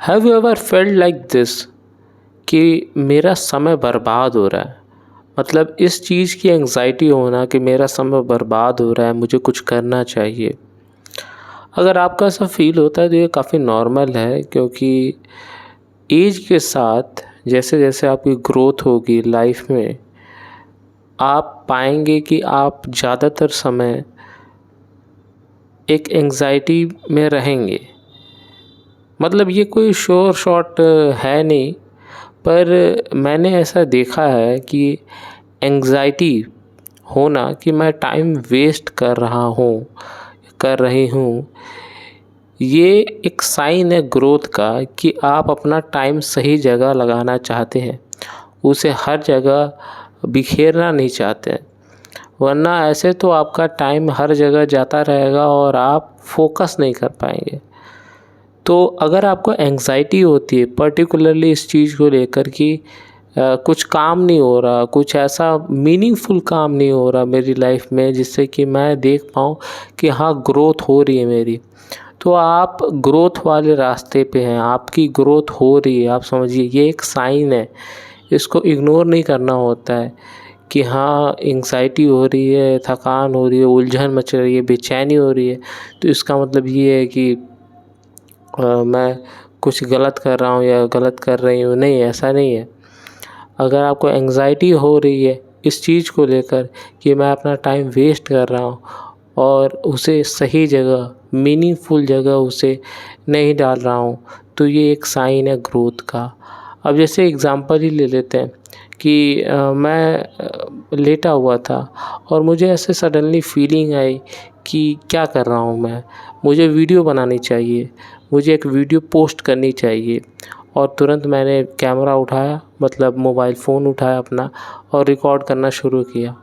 Have you ever felt like this कि मेरा समय बर्बाद हो रहा है, मतलब इस चीज़ की एंग्जाइटी होना कि मेरा समय बर्बाद हो रहा है, मुझे कुछ करना चाहिए। अगर आपको ऐसा फील होता है तो ये काफ़ी नॉर्मल है, क्योंकि एज के साथ जैसे जैसे आपकी ग्रोथ होगी लाइफ में, आप पाएंगे कि आप ज़्यादातर समय एक एंग्जाइटी में रहेंगे। मतलब ये कोई श्योर शॉट है नहीं, पर मैंने ऐसा देखा है कि एंग्जाइटी होना कि मैं टाइम वेस्ट कर रही हूँ, ये एक साइन है ग्रोथ का कि आप अपना टाइम सही जगह लगाना चाहते हैं, उसे हर जगह बिखेरना नहीं चाहते। वरना ऐसे तो आपका टाइम हर जगह जाता रहेगा और आप फोकस नहीं कर पाएंगे। तो अगर आपको एंग्जाइटी होती है पर्टिकुलरली इस चीज़ को लेकर कि कुछ काम नहीं हो रहा, कुछ ऐसा मीनिंगफुल काम नहीं हो रहा मेरी लाइफ में जिससे कि मैं देख पाऊँ कि हाँ ग्रोथ हो रही है मेरी, तो आप ग्रोथ वाले रास्ते पे हैं, आपकी ग्रोथ हो रही है, आप समझिए ये एक साइन है। इसको इग्नोर नहीं करना होता है कि हाँ एंग्जाइटी हो रही है, थकान हो रही है, उलझन मच रही है, बेचैनी हो रही है, तो इसका मतलब ये है कि मैं कुछ गलत कर रहा हूँ या गलत कर रही हूँ। नहीं, ऐसा नहीं है। अगर आपको एंग्जाइटी हो रही है इस चीज़ को लेकर कि मैं अपना टाइम वेस्ट कर रहा हूँ और उसे सही जगह, मीनिंगफुल जगह उसे नहीं डाल रहा हूँ, तो ये एक साइन है ग्रोथ का। अब जैसे एग्ज़ाम्पल ही ले लेते हैं कि मैं लेटा हुआ था और मुझे ऐसे सडनली फीलिंग आई कि क्या कर रहा हूँ मैं, मुझे वीडियो बनानी चाहिए, मुझे एक वीडियो पोस्ट करनी चाहिए। और तुरंत मैंने कैमरा उठाया, मतलब मोबाइल फ़ोन उठाया अपना और रिकॉर्ड करना शुरू किया,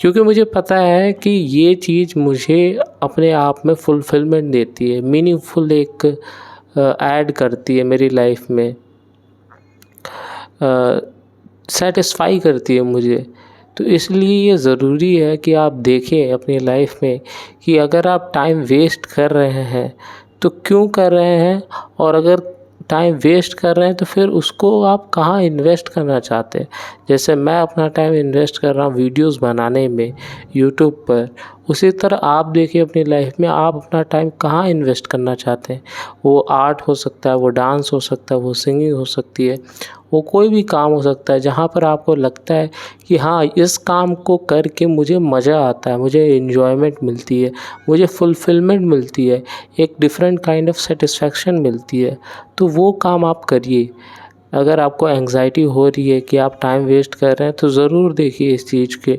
क्योंकि मुझे पता है कि ये चीज़ मुझे अपने आप में फुलफ़िलमेंट देती है, मीनिंगफुल एक ऐड करती है मेरी लाइफ में, सेटिस्फाई करती है मुझे। तो इसलिए ये ज़रूरी है कि आप देखें अपनी लाइफ में कि अगर आप टाइम वेस्ट कर रहे हैं तो क्यों कर रहे हैं, और अगर टाइम वेस्ट कर रहे हैं तो फिर उसको आप कहाँ इन्वेस्ट करना चाहते हैं। जैसे मैं अपना टाइम इन्वेस्ट कर रहा हूँ वीडियोस बनाने में यूट्यूब पर, उसी तरह आप देखिए अपनी लाइफ में आप अपना टाइम कहाँ इन्वेस्ट करना चाहते हैं। वो आर्ट हो सकता है, वो डांस हो सकता है, वो सिंगिंग हो सकती है, वो कोई भी काम हो सकता है जहाँ पर आपको लगता है कि हाँ इस काम को करके मुझे मज़ा आता है, मुझे एन्जॉयमेंट मिलती है, मुझे फुलफ़िलमेंट मिलती है, एक डिफरेंट काइंड ऑफ सेटिस्फेक्शन मिलती है, तो वो काम आप करिए। अगर आपको एंग्जाइटी हो रही है कि आप टाइम वेस्ट कर रहे हैं तो ज़रूर देखिए इस चीज़ के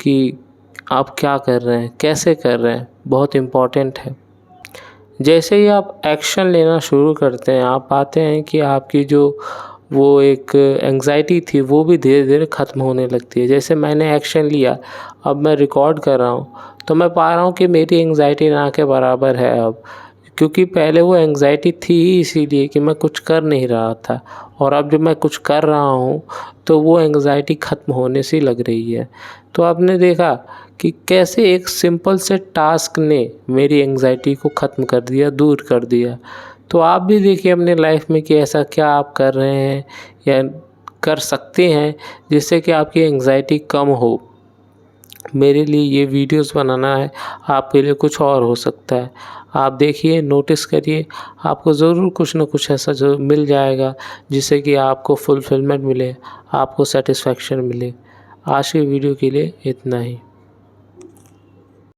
कि आप क्या कर रहे हैं, कैसे कर रहे हैं, बहुत इम्पॉर्टेंट है। जैसे ही आप एक्शन लेना शुरू करते हैं, आप पाते हैं कि आपकी जो वो एक एंग्जाइटी थी वो भी धीरे धीरे ख़त्म होने लगती है। जैसे मैंने एक्शन लिया, अब मैं रिकॉर्ड कर रहा हूँ, तो मैं पा रहा हूँ कि मेरी एंग्जाइटी ना के बराबर है अब, क्योंकि पहले वो एंग्जाइटी थी ही इसीलिए कि मैं कुछ कर नहीं रहा था, और अब जब मैं कुछ कर रहा हूँ तो वो एंग्जाइटी ख़त्म होने सी लग रही है। तो आपने देखा कि कैसे एक सिंपल से टास्क ने मेरी एंग्जाइटी को ख़त्म कर दिया, दूर कर दिया। तो आप भी देखिए अपने लाइफ में कि ऐसा क्या आप कर रहे हैं या कर सकते हैं जिससे कि आपकी एंग्जाइटी कम हो। मेरे लिए ये वीडियोस बनाना है, आपके लिए कुछ और हो सकता है। आप देखिए, नोटिस करिए, आपको ज़रूर कुछ ना कुछ ऐसा जो मिल जाएगा जिससे कि आपको फुलफ़िलमेंट मिले, आपको सेटिस्फेक्शन मिले। आज की वीडियो के लिए इतना ही।